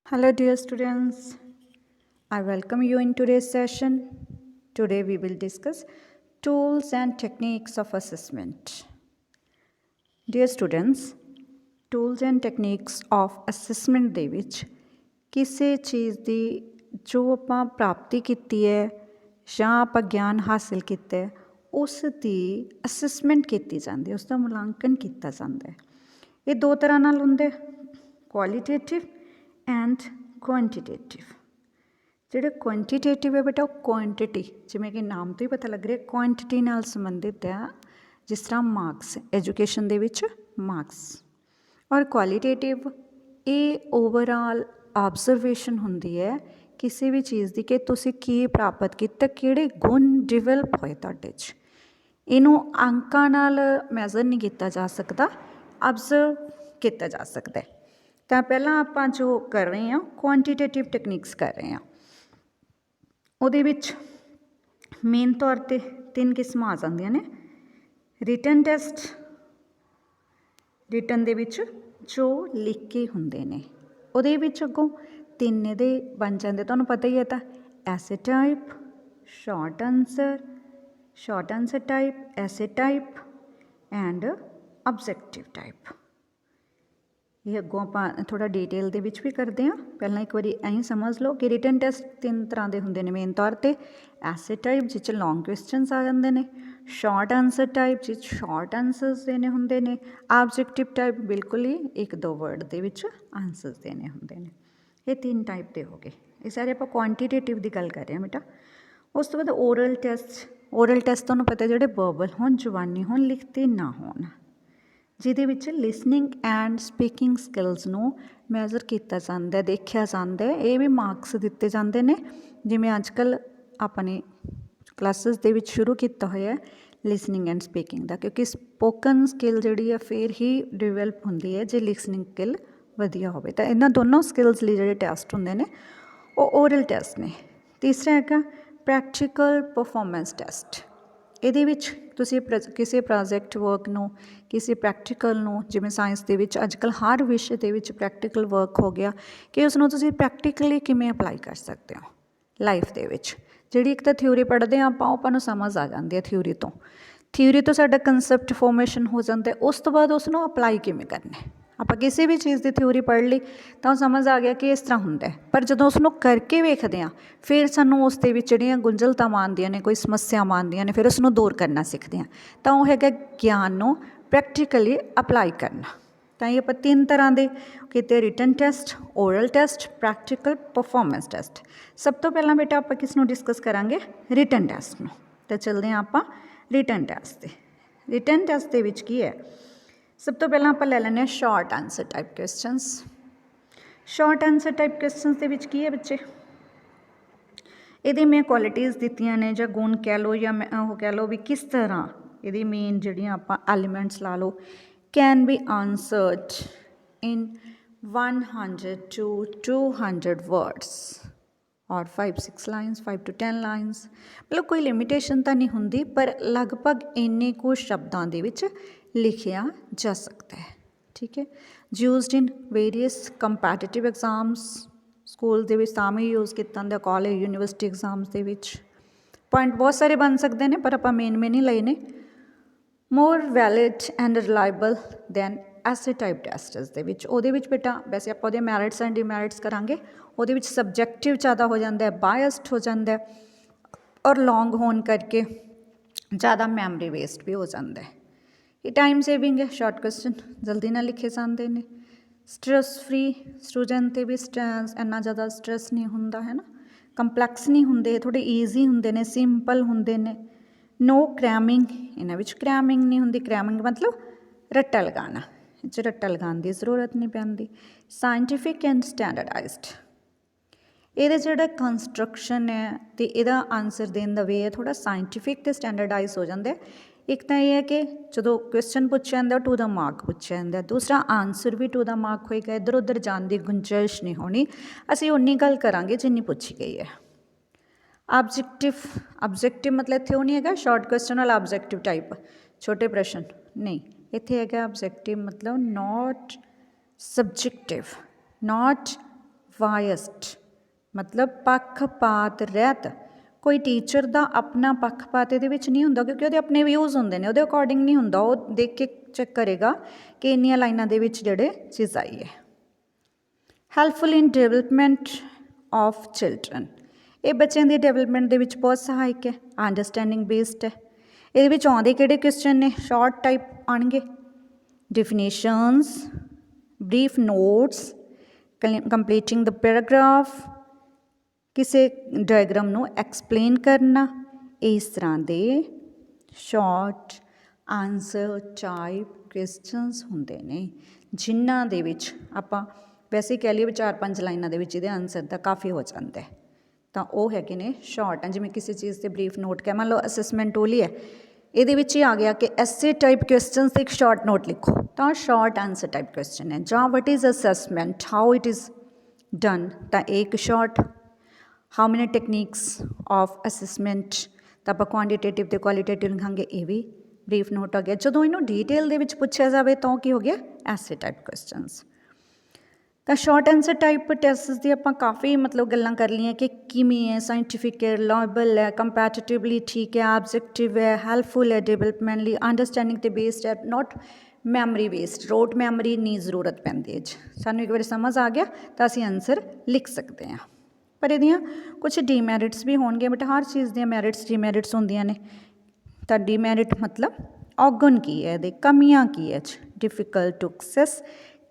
Hello, dear students. I welcome you in today's session. Today, we will discuss tools and techniques of assessment. Dear students, tools and techniques of assessment ਦੇ ਵਿੱਚ ਕਿਸੇ ਚੀਜ਼ ਦੀ ਜੋ ਆਪਾਂ ਪ੍ਰਾਪਤੀ ਕੀਤੀ ਹੈ ਜਾਂ ਆਪਾਂ ਗਿਆਨ ਹਾਸਿਲ ਕੀਤਾ ਹੈ ਉਸ ਦੀ ਅਸੈਸਮੈਂਟ ਕੀਤੀ ਜਾਂਦੀ ਹੈ, ਉਸ ਦਾ ਮੁਲਾਂਕਣ ਕੀਤਾ ਜਾਂਦਾ ਹੈ। ਇਹ ਦੋ ਤਰ੍ਹਾਂ ਨਾਲ ਹੁੰਦੇ, ਕੁਆਲੀਟੇਟਿਵ ਐਂਡ ਕੁਆਂਟੀਟੇਟਿਵ। ਜਿਹੜੇ ਕੁਆਂਟੀਟੇਟਿਵ ਹੈ ਬੇਟਾ ਉਹ ਕੁਆਂਟਿਟੀ, ਜਿਵੇਂ ਕਿ ਨਾਮ ਤੋਂ ਹੀ ਪਤਾ ਲੱਗ ਰਿਹਾ ਕੁਆਂਟਿਟੀ ਨਾਲ ਸੰਬੰਧਿਤ ਹੈ, ਜਿਸ ਤਰ੍ਹਾਂ ਮਾਰਕਸ, ਐਜੂਕੇਸ਼ਨ ਦੇ ਵਿੱਚ ਮਾਰਕਸ। ਔਰ ਕੁਆਲੀਟੇਟਿਵ ਇਹ ਓਵਰਆਲ ਆਬਜ਼ਰਵੇਸ਼ਨ ਹੁੰਦੀ ਹੈ ਕਿਸੇ ਵੀ ਚੀਜ਼ ਦੀ ਕਿ ਤੁਸੀਂ ਕੀ ਪ੍ਰਾਪਤ ਕੀਤਾ, ਕਿਹੜੇ ਗੁਣ ਡਿਵੈਲਪ ਹੋਏ ਤੁਹਾਡੇ 'ਚ। ਇਹਨੂੰ ਅੰਕਾਂ ਨਾਲ ਮੈਜ਼ਰ ਨਹੀਂ ਕੀਤਾ ਜਾ ਸਕਦਾ, ਅਬਜ਼ਰਵ ਕੀਤਾ ਜਾ ਸਕਦਾ। ਤਾਂ ਪਹਿਲਾਂ ਆਪਾਂ ਜੋ ਕਰ ਰਹੇ ਹਾਂ ਕੁਆਂਟੀਟੇਟਿਵ ਟੈਕਨੀਕਸ ਕਰ ਰਹੇ ਹਾਂ। ਉਹਦੇ ਵਿੱਚ ਮੇਨ ਤੌਰ 'ਤੇ 3 ਕਿਸਮਾਂ ਆ ਜਾਂਦੀਆਂ ਨੇ। ਰਿਟਨ ਟੈਸਟ, ਰਿਟਨ ਦੇ ਵਿੱਚ ਜੋ ਲਿਖ ਕੇ ਹੁੰਦੇ ਨੇ, ਉਹਦੇ ਵਿੱਚ ਅੱਗੋਂ 3 ਇਹਦੇ ਬਣ ਜਾਂਦੇ, ਤੁਹਾਨੂੰ ਪਤਾ ਹੀ ਹੈ। ਤਾਂ ਐਸੇ ਟਾਈਪ, ਸ਼ਾਰਟ ਆਨਸਰ ਟਾਈਪ, ਐਸੇ ਟਾਈਪ ਐਂਡ ਆਬਜੈਕਟਿਵ ਟਾਈਪ। ਇਹ ਅੱਗੋਂ ਆਪਾਂ ਥੋੜ੍ਹਾ ਡਿਟੇਲ ਦੇ ਵਿੱਚ ਵੀ ਕਰਦੇ ਹਾਂ। ਪਹਿਲਾਂ ਇੱਕ ਵਾਰੀ ਐਂ ਸਮਝ ਲਓ ਕਿ ਰਿਟਨ ਟੈਸਟ 3 ਤਰ੍ਹਾਂ ਦੇ ਹੁੰਦੇ ਨੇ ਮੇਨ ਤੌਰ 'ਤੇ। ਐਸੇ ਟਾਈਪ ਜਿਸ 'ਚ ਲੌਂਗ ਕੁਐਸਚਨਸ ਆ ਜਾਂਦੇ ਨੇ, ਸ਼ਾਰਟ ਆਨਸਰ ਟਾਈਪ ਜਿਸ 'ਚ ਸ਼ਾਰਟ ਆਨਸਰਸ ਦੇਣੇ ਹੁੰਦੇ ਨੇ, ਆਬਜੈਕਟਿਵ ਟਾਈਪ ਬਿਲਕੁਲ ਹੀ 1-2 ਵਰਡ ਦੇ ਵਿੱਚ ਆਨਸਰਸ ਦੇਣੇ ਹੁੰਦੇ ਨੇ। ਇਹ 3 ਟਾਈਪ ਦੇ ਹੋ ਗਏ। ਇਹ ਸਾਰੇ ਆਪਾਂ ਕੁਆਂਟੀਟੇਟਿਵ ਦੀ ਗੱਲ ਕਰ ਰਹੇ ਹਾਂ ਬੇਟਾ। ਉਸ ਤੋਂ ਬਾਅਦ ਓਰਲ ਟੈਸਟ। ਓਰਲ ਟੈਸਟ ਤੁਹਾਨੂੰ ਪਤਾ ਜਿਹੜੇ ਵਰਬਲ ਹੋਣ, ਜ਼ੁਬਾਨੀ ਹੋਣ, ਲਿਖਤੇ ਨਾ ਹੋਣ, ਜਿਹਦੇ ਵਿੱਚ ਲਿਸਨਿੰਗ ਐਂਡ ਸਪੀਕਿੰਗ ਸਕਿੱਲਸ ਨੂੰ ਮੈਜ਼ਰ ਕੀਤਾ ਜਾਂਦਾ, ਦੇਖਿਆ ਜਾਂਦਾ। ਇਹ ਵੀ ਮਾਰਕਸ ਦਿੱਤੇ ਜਾਂਦੇ ਨੇ, ਜਿਵੇਂ ਅੱਜ ਕੱਲ੍ਹ ਆਪਣੇ ਕਲਾਸਿਸ ਦੇ ਵਿੱਚ ਸ਼ੁਰੂ ਕੀਤਾ ਹੋਇਆ ਲਿਸਨਿੰਗ ਐਂਡ ਸਪੀਕਿੰਗ ਦਾ, ਕਿਉਂਕਿ ਸਪੋਕਨ ਸਕਿੱਲ ਜਿਹੜੀ ਆ ਫਿਰ ਹੀ ਡਿਵੈਲਪ ਹੁੰਦੀ ਹੈ ਜੇ ਲਿਸਨਿੰਗ ਸਕਿੱਲ ਵਧੀਆ ਹੋਵੇ। ਤਾਂ ਇਹਨਾਂ ਦੋਨੋਂ ਸਕਿੱਲਸ ਲਈ ਜਿਹੜੇ ਟੈਸਟ ਹੁੰਦੇ ਨੇ ਉਹ ਓਰਲ ਟੈਸਟ ਨੇ। ਤੀਸਰਾ ਹੈਗਾ ਪ੍ਰੈਕਟੀਕਲ ਪਰਫੋਰਮੈਂਸ ਟੈਸਟ। ਇਹਦੇ ਵਿੱਚ ਤੁਸੀਂ ਕਿਸੇ ਪ੍ਰੋਜੈਕਟ ਵਰਕ ਨੂੰ, ਕਿਸੇ ਪ੍ਰੈਕਟੀਕਲ ਨੂੰ, ਜਿਵੇਂ ਸਾਇੰਸ ਦੇ ਵਿੱਚ ਅੱਜ ਕੱਲ੍ਹ ਹਰ ਵਿਸ਼ੇ ਦੇ ਵਿੱਚ ਪ੍ਰੈਕਟੀਕਲ ਵਰਕ ਹੋ ਗਿਆ, ਕਿ ਉਸਨੂੰ ਤੁਸੀਂ ਪ੍ਰੈਕਟੀਕਲੀ ਕਿਵੇਂ ਅਪਲਾਈ ਕਰ ਸਕਦੇ ਹੋ ਲਾਈਫ ਦੇ ਵਿੱਚ। ਜਿਹੜੀ ਇੱਕ ਤਾਂ ਥਿਊਰੀ ਪੜ੍ਹਦੇ ਹਾਂ ਆਪਾਂ ਨੂੰ ਸਮਝ ਆ ਜਾਂਦੀ ਹੈ ਥਿਊਰੀ ਤੋਂ ਸਾਡਾ ਕੰਸੈਪਟ ਫੋਰਮੇਸ਼ਨ ਹੋ ਜਾਂਦਾ। ਉਸ ਤੋਂ ਬਾਅਦ ਉਸਨੂੰ ਅਪਲਾਈ ਕਿਵੇਂ ਕਰਨਾ। ਆਪਾਂ ਕਿਸੇ ਵੀ ਚੀਜ਼ ਦੀ ਥਿਊਰੀ ਪੜ੍ਹ ਲਈ ਤਾਂ ਉਹ ਸਮਝ ਆ ਗਿਆ ਕਿ ਇਸ ਤਰ੍ਹਾਂ ਹੁੰਦਾ, ਪਰ ਜਦੋਂ ਉਸਨੂੰ ਕਰਕੇ ਵੇਖਦੇ ਹਾਂ ਫਿਰ ਸਾਨੂੰ ਉਸ ਦੇ ਵਿੱਚ ਜਿਹੜੀਆਂ ਗੁੰਝਲਤਾਵਾਂ ਆਉਂਦੀਆਂ ਨੇ, ਕੋਈ ਸਮੱਸਿਆਵਾਂ ਆਉਂਦੀਆਂ ਨੇ, ਫਿਰ ਉਸਨੂੰ ਦੂਰ ਕਰਨਾ ਸਿੱਖਦੇ ਹਾਂ। ਤਾਂ ਉਹ ਹੈਗਾ ਗਿਆਨ ਨੂੰ ਪ੍ਰੈਕਟੀਕਲੀ ਅਪਲਾਈ ਕਰਨਾ। ਤਾਂ ਇਹ ਆਪਾਂ 3 ਤਰ੍ਹਾਂ ਦੇ ਕੀਤੇ, written test, oral test, practical performance test. ਸਭ ਤੋਂ ਪਹਿਲਾਂ ਬੇਟਾ ਆਪਾਂ ਕਿਸ ਨੂੰ ਡਿਸਕਸ ਕਰਾਂਗੇ, ਰਿਟਨ ਟੈਸਟ ਨੂੰ। ਤਾਂ ਚੱਲਦੇ ਹਾਂ ਆਪਾਂ ਰਿਟਨ ਟੈਸਟ 'ਤੇ। ਰਿਟਨ ਟੈਸਟ ਦੇ ਵਿੱਚ ਕੀ ਹੈ, ਸਭ ਤੋਂ ਪਹਿਲਾਂ ਆਪਾਂ ਲੈ ਲੈਂਦੇ ਹਾਂ short answer type questions. Short answer type questions ਦੇ ਵਿੱਚ ਕੀ ਹੈ ਬੱਚੇ, ਇਹਦੀ ਮੈਂ ਕੁਆਲਿਟੀਜ਼ ਦਿੱਤੀਆਂ ਨੇ, ਜਾਂ ਗੁਣ ਕਹਿ ਲਓ, ਜਾਂ ਉਹ ਕਹਿ ਲਓ ਵੀ ਕਿਸ ਤਰ੍ਹਾਂ ਇਹਦੀ ਮੇਨ ਜਿਹੜੀਆਂ ਆਪਾਂ ਐਲੀਮੈਂਟਸ ਲਾ ਲਓ। Can be ਆਨਸਰਡ in 100 to 200 words ਔਰ 5-6 ਲਾਈਨਸ, 5 to 10 ਲਾਈਨਸ। ਮਤਲਬ ਕੋਈ ਲਿਮਿਟੇਸ਼ਨ ਤਾਂ ਨਹੀਂ ਹੁੰਦੀ, ਪਰ ਲਗਭਗ ਇੰਨੇ ਕੁ ਸ਼ਬਦਾਂ ਦੇ ਵਿੱਚ ਲਿਖਿਆ ਜਾ ਸਕਦਾ ਹੈ। ਠੀਕ ਹੈ। Used in various competitive exams, school ਦੇ ਵਿੱਚ ਤਾਂ ਵੀ ਯੂਜ਼ ਕੀਤਾ ਜਾਂਦਾ, ਕਾਲਜ ਯੂਨੀਵਰਸਿਟੀ ਐਗਜ਼ਾਮਸ ਦੇ ਵਿੱਚ। ਪੁਆਇੰਟ ਬਹੁਤ ਸਾਰੇ ਬਣ ਸਕਦੇ ਨੇ, ਪਰ ਆਪਾਂ ਮੇਨ ਹੀ ਲਏ ਨੇ। ਮੋਰ ਵੈਲਿਡ ਐਂਡ ਰਿਲਾਇਬਲ ਦੈਨ ਐਸੇ ਟਾਈਪ ਟੈਸਟਸ ਦੇ ਵਿੱਚ। ਉਹਦੇ ਵਿੱਚ ਬੇਟਾ ਵੈਸੇ ਆਪਾਂ ਉਹਦੇ ਮੈਰਿਟਸ ਐਂਡ ਡਿਮੈਰਿਟਸ ਕਰਾਂਗੇ। ਉਹਦੇ ਵਿੱਚ ਸਬਜੈਕਟਿਵ ਜ਼ਿਆਦਾ ਹੋ ਜਾਂਦਾ, ਬਾਇਸਡ ਹੋ ਜਾਂਦਾ, ਔਰ ਲੌਂਗ ਹੋਣ ਕਰਕੇ ਜ਼ਿਆਦਾ ਮੈਮਰੀ ਵੇਸਟ ਵੀ ਹੋ ਜਾਂਦਾ। ਇਹ ਟਾਈਮ ਸੇਵਿੰਗ ਹੈ, ਸ਼ਾਰਟ ਕੁਐਸਚਨ ਜਲਦੀ ਨਾਲ ਲਿਖੇ ਜਾਂਦੇ ਨੇ। ਸਟ੍ਰੈਸ ਫਰੀ, ਸਟੂਡੈਂਟ 'ਤੇ ਵੀ ਇੰਨਾ ਜ਼ਿਆਦਾ ਸਟ੍ਰੈਸ ਨਹੀਂ ਹੁੰਦਾ, ਹੈ ਨਾ। ਕੰਪਲੈਕਸ ਨਹੀਂ ਹੁੰਦੇ, ਥੋੜ੍ਹੇ ਈਜ਼ੀ ਹੁੰਦੇ ਨੇ, ਸਿੰਪਲ ਹੁੰਦੇ ਨੇ। ਨੋ ਕ੍ਰੈਮਿੰਗ, ਇਹਨਾਂ ਵਿੱਚ ਕ੍ਰੈਮਿੰਗ ਨਹੀਂ ਹੁੰਦੀ। ਕ੍ਰੈਮਿੰਗ ਮਤਲਬ ਰੱਟਾ ਲਗਾਉਣਾ, ਇਹ 'ਚ ਰੱਟਾ ਲਗਾਉਣ ਦੀ ਜ਼ਰੂਰਤ ਨਹੀਂ ਪੈਂਦੀ। ਸਾਇੰਟੀਫਿਕ ਐਂਡ ਸਟੈਂਡਰਡਾਈਜ਼ਡ, ਇਹਦੇ ਜਿਹੜਾ ਕੰਸਟਰਕਸ਼ਨ ਹੈ ਅਤੇ ਇਹਦਾ ਆਨਸਰ ਦੇਣ ਦਾ ਵੇ ਹੈ ਥੋੜ੍ਹਾ ਸਾਇੰਟੀਫਿਕ ਅਤੇ ਸਟੈਂਡਰਡਾਈਜ਼ ਹੋ ਜਾਂਦਾ। ਇੱਕ ਤਾਂ ਇਹ ਹੈ ਕਿ ਜਦੋਂ ਕੁਐਸਚਨ ਪੁੱਛਿਆ ਜਾਂਦਾ ਟੂ ਦਾ ਮਾਰਕ ਪੁੱਛਿਆ ਜਾਂਦਾ, ਦੂਸਰਾ ਆਨਸਰ ਵੀ ਟੂ ਦਾ ਮਾਰਕ ਹੋਏਗਾ। ਇੱਧਰ ਉੱਧਰ ਜਾਣ ਦੀ ਗੁੰਜਾਇਸ਼ ਨਹੀਂ ਹੋਣੀ। ਅਸੀਂ ਉਨੀ ਗੱਲ ਕਰਾਂਗੇ ਜਿੰਨੀ ਪੁੱਛੀ ਗਈ ਹੈ। ਆਬਜੈਕਟਿਵ ਮਤਲਬ ਇੱਥੇ ਉਹ ਨਹੀਂ ਹੈਗਾ ਸ਼ਾਰਟ ਕੁਐਸਚਨ ਵਾਲਾ ਆਬਜੈਕਟਿਵ ਟਾਈਪ, ਛੋਟੇ ਪ੍ਰਸ਼ਨ ਨਹੀਂ। ਇੱਥੇ ਹੈਗਾ ਆਬਜੈਕਟਿਵ ਮਤਲਬ ਨੋਟ ਸਬਜੈਕਟਿਵ, ਨੋਟ ਵਾਇਸਡ ਮਤਲਬ ਪੱਖਪਾਤ ਰਹਿਤ। ਕੋਈ ਟੀਚਰ ਦਾ ਆਪਣਾ ਪੱਖਪਾਤ ਇਹਦੇ ਵਿੱਚ ਨਹੀਂ ਹੁੰਦਾ, ਕਿਉਂਕਿ ਉਹਦੇ ਆਪਣੇ ਵਿਊਜ਼ ਹੁੰਦੇ ਨੇ, ਉਹਦੇ ਅਕੋਰਡਿੰਗ ਨਹੀਂ ਹੁੰਦਾ। ਉਹ ਦੇਖ ਕੇ ਚੈੱਕ ਕਰੇਗਾ ਕਿ ਇੰਨੀਆਂ ਲਾਈਨਾਂ ਦੇ ਵਿੱਚ ਜਿਹੜੇ ਚੀਜ਼ ਆਈ ਹੈ। Helpful in development of children, ਇਹ ਬੱਚਿਆਂ ਦੀ ਡਿਵੈਲਪਮੈਂਟ ਦੇ ਵਿੱਚ ਬਹੁਤ ਸਹਾਇਕ ਹੈ। ਅੰਡਰਸਟੈਂਡਿੰਗ ਬੇਸਡ ਹੈ। ਇਹਦੇ ਵਿੱਚ ਆਉਂਦੇ ਕਿਹੜੇ ਕੁਐਸਚਨ ਨੇ? ਸ਼ਾਰਟ ਟਾਈਪ ਆਉਣਗੇ, ਡੈਫੀਨੇਸ਼ਨਸ, ਬਰੀਫ ਨੋਟਸ, ਕੰਪਲੀਟਿੰਗ ਦ ਪੈਰਾਗ੍ਰਾਫ, ਕਿਸੇ ਡਾਇਗਰਾਮ ਨੂੰ ਐਕਸਪਲੇਨ ਕਰਨਾ। ਇਸ ਤਰ੍ਹਾਂ ਦੇ ਸ਼ਾਰਟ ਆਨਸਰ ਟਾਈਪ ਕੁਐਸਚਨਸ ਹੁੰਦੇ ਨੇ, ਜਿਨ੍ਹਾਂ ਦੇ ਵਿੱਚ ਆਪਾਂ ਵੈਸੇ ਹੀ ਕਹਿ ਲਈਏ ਵੀ 4-5 ਲਾਈਨਾਂ ਦੇ ਵਿੱਚ ਇਹਦੇ ਆਨਸਰ ਦਾ ਕਾਫੀ ਹੋ ਜਾਂਦਾ ਹੈ। ਤਾਂ ਉਹ ਹੈਗੇ ਨੇ ਸ਼ਾਰਟ। ਜਿਵੇਂ ਕਿਸੇ ਚੀਜ਼ 'ਤੇ ਬਰੀਫ ਨੋਟ ਕਿਹਾ, ਮੰਨ ਲਓ ਅਸੈਸਮੈਂਟ ਟੂਲ ਹੀ ਹੈ, ਇਹਦੇ ਵਿੱਚ ਹੀ ਆ ਗਿਆ ਕਿ ਐਸੇ ਟਾਈਪ ਕੁਐਸਚਨਸ 'ਤੇ ਇੱਕ ਸ਼ਾਰਟ ਨੋਟ ਲਿਖੋ, ਤਾਂ ਸ਼ਾਰਟ ਆਨਸਰ ਟਾਈਪ ਕੁਐਸਚਨ ਹੈ। ਜਾਂ what is assessment, how it is done, ਤਾਂ ਇੱਕ short. How many techniques of assessment, ਤਾਂ ਆਪਾਂ ਕੁਆਂਟੀਟੇਟਿਵ ਅਤੇ ਕੁਆਲੀਟੇਟਿਵ ਲਿਖਾਂਗੇ, ਇਹ ਵੀ ਬਰੀਫ ਨੋਟ ਆ ਗਿਆ। ਜਦੋਂ ਇਹਨੂੰ ਡੀਟੇਲ ਦੇ ਵਿੱਚ ਪੁੱਛਿਆ ਜਾਵੇ ਤਾਂ ਕੀ ਹੋ ਗਿਆ? ਐਸੇ ਟਾਈਪ ਕੁਐਸਚਨਸ। ਤਾਂ ਸ਼ਾਰਟ ਆਨਸਰ ਟਾਈਪ ਟੈਸਟ ਦੀ ਆਪਾਂ ਕਾਫੀ ਮਤਲਬ ਗੱਲਾਂ ਕਰ ਲਈਆਂ ਕਿ ਕਿਵੇਂ ਹੈ, ਸਾਇੰਟੀਫਿਕ ਹੈ, ਰਿਲਾਇਬਲ ਹੈ, ਕੰਪੈਟੀਟਿਵਲੀ ਠੀਕ ਹੈ, ਆਬਜੈਕਟਿਵ ਹੈ, ਹੈਲਪਫੁਲ ਹੈ, ਡਿਵੈਲਪਮੈਂਟਲੀ, ਅੰਡਰਸਟੈਂਡਿੰਗ 'ਤੇ ਬੇਸਡ ਹੈ, ਨੋਟ ਮੈਮਰੀ ਬੇਸਡ। ਰੋਟ ਮੈਮਰੀ ਨਹੀਂ ਜ਼ਰੂਰਤ ਪੈਂਦੀ ਹੈ। ਸਾਨੂੰ ਇੱਕ ਵਾਰੀ ਸਮਝ ਆ ਗਿਆ ਤਾਂ ਅਸੀਂ ਆਨਸਰ ਲਿਖ ਸਕਦੇ ਹਾਂ। ਪਰ ਇਹਦੀਆਂ ਕੁਛ ਡੀਮੈਰਿਟਸ ਵੀ ਹੋਣਗੇ ਬਟ ਹਰ ਚੀਜ਼ ਦੀਆਂ ਮੈਰਿਟਸ ਡੀਮੈਰਿਟਸ ਹੁੰਦੀਆਂ ਨੇ। ਤਾਂ ਡੀਮੈਰਿਟ ਮਤਲਬ ਔਗਣ ਕੀ ਹੈ, ਇਹਦੇ ਕਮੀਆਂ ਕੀ ਹੈ। Difficult to access,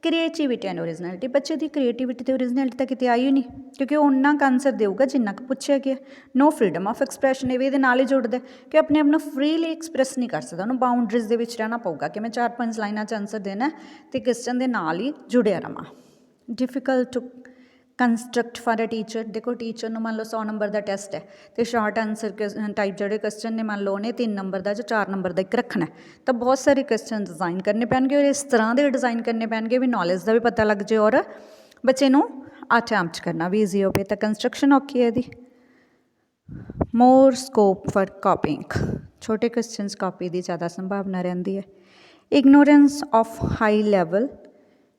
creativity and originality, ਬੱਚੇ ਦੀ ਕ੍ਰੀਏਟੀਵਿਟੀ ਅਤੇ ਓਰੀਜਨੈਲਿਟੀ ਤਾਂ ਕਿਤੇ ਆਈ ਹੀ ਨਹੀਂ, ਕਿਉਂਕਿ ਉਹ ਉਨਾ ਕੁ ਆਨਸਰ ਦੇਊਗਾ ਜਿੰਨਾ ਕੁ ਪੁੱਛਿਆ ਗਿਆ। ਨੋ ਫਰੀਡਮ ਆਫ ਐਕਸਪ੍ਰੈਸ਼ਨ, ਇਹ ਵੀ ਇਹਦੇ ਨਾਲ ਹੀ ਜੁੜਦਾ ਕਿ ਆਪਣੇ ਆਪ ਨੂੰ ਫਰੀਲੀ ਐਕਸਪ੍ਰੈਸ ਨਹੀਂ ਕਰ ਸਕਦਾ, ਉਹਨੂੰ ਬਾਊਂਡਰੀਜ਼ ਦੇ ਵਿੱਚ ਰਹਿਣਾ ਪਊਗਾ ਕਿ ਮੈਂ 4-5 ਲਾਈਨਾਂ 'ਚ ਆਨਸਰ ਦੇਣਾ ਅਤੇ ਕੁਐਸਚਨ ਦੇ ਨਾਲ ਹੀ ਜੁੜਿਆ ਰਹਾਂ। Difficult to construct for a teacher, ਦੇਖੋ ਟੀਚਰ ਨੂੰ ਮੰਨ ਲਓ 100 ਨੰਬਰ ਦਾ ਟੈਸਟ ਹੈ ਅਤੇ ਸ਼ਾਰਟ ਆਨਸਰ ਟਾਈਪ ਜਿਹੜੇ ਕੁਐਸਚਨ ਨੇ ਮੰਨ ਲਓ ਉਹਨੇ 3 ਨੰਬਰ ਦਾ ਜਾਂ 4 ਨੰਬਰ ਦਾ ਇੱਕ ਰੱਖਣਾ, ਤਾਂ ਬਹੁਤ ਸਾਰੇ ਕੁਐਸਚਨ ਡਿਜ਼ਾਈਨ ਕਰਨੇ ਪੈਣਗੇ ਔਰ ਇਸ ਤਰ੍ਹਾਂ ਦੇ ਡਿਜ਼ਾਈਨ ਕਰਨੇ ਪੈਣਗੇ ਵੀ ਨੌਲੇਜ ਦਾ ਵੀ ਪਤਾ ਲੱਗ ਜੇ ਔਰ ਬੱਚੇ ਨੂੰ ਅਟੈਂਪਟ ਕਰਨਾ ਵੀ ਈਜ਼ੀ ਹੋਵੇ। ਤਾਂ ਕੰਸਟਰਕਸ਼ਨ ਔਖੀ ਹੈ ਇਹਦੀ। ਮੋਰ ਸਕੋਪ ਫਾਰ ਕਾਪਿੰਗ, ਛੋਟੇ ਕੁਐਸਚਨਸ ਕਾਪੀ ਦੀ ਜ਼ਿਆਦਾ ਸੰਭਾਵਨਾ ਰਹਿੰਦੀ ਹੈ। Ignorance of high level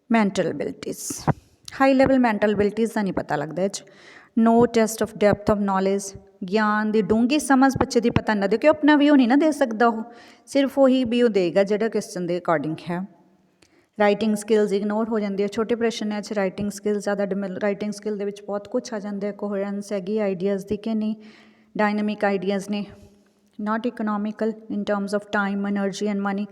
mental abilities, high level mental abilities ਦਾ ਨਹੀਂ ਪਤਾ ਲੱਗਦਾ ਇਹ 'ਚ। No test of depth of knowledge, ਗਿਆਨ ਦੀ ਡੂੰਘੀ ਸਮਝ ਬੱਚੇ ਦੀ ਪਤਾ ਨਾ ਦਿਓ ਕਿ ਆਪਣਾ ਵਿਊ ਨਹੀਂ ਨਾ ਦੇ ਸਕਦਾ, ਉਹ ਸਿਰਫ ਉਹੀ ਵਿਊ ਦੇਗਾ ਜਿਹੜਾ ਕੁਐਸਚਨ ਦੇ ਅਕੋਰਡਿੰਗ ਹੈ। ਰਾਈਟਿੰਗ ਸਕਿੱਲਸ ਇਗਨੋਰ ਹੋ ਜਾਂਦੀ ਹੈ। ਛੋਟੇ ਪ੍ਰਸ਼ਨ 'ਚ ਰਾਈਟਿੰਗ ਸਕਿੱਲ ਜ਼ਿਆਦਾ ਰਾਈਟਿੰਗ ਸਕਿੱਲ ਦੇ ਵਿੱਚ ਬਹੁਤ ਕੁਛ ਆ ਜਾਂਦਾ ਹੈ। ਕੋਹਰੈਂਸ ਹੈਗੀ ਆਈਡੀਆਜ਼ ਦੀ ਕਿ ਨਹੀਂ, ਡਾਇਨਾਮਿਕ ਆਈਡੀਆਜ਼ ਨੇ, not economical in terms of time, energy and money,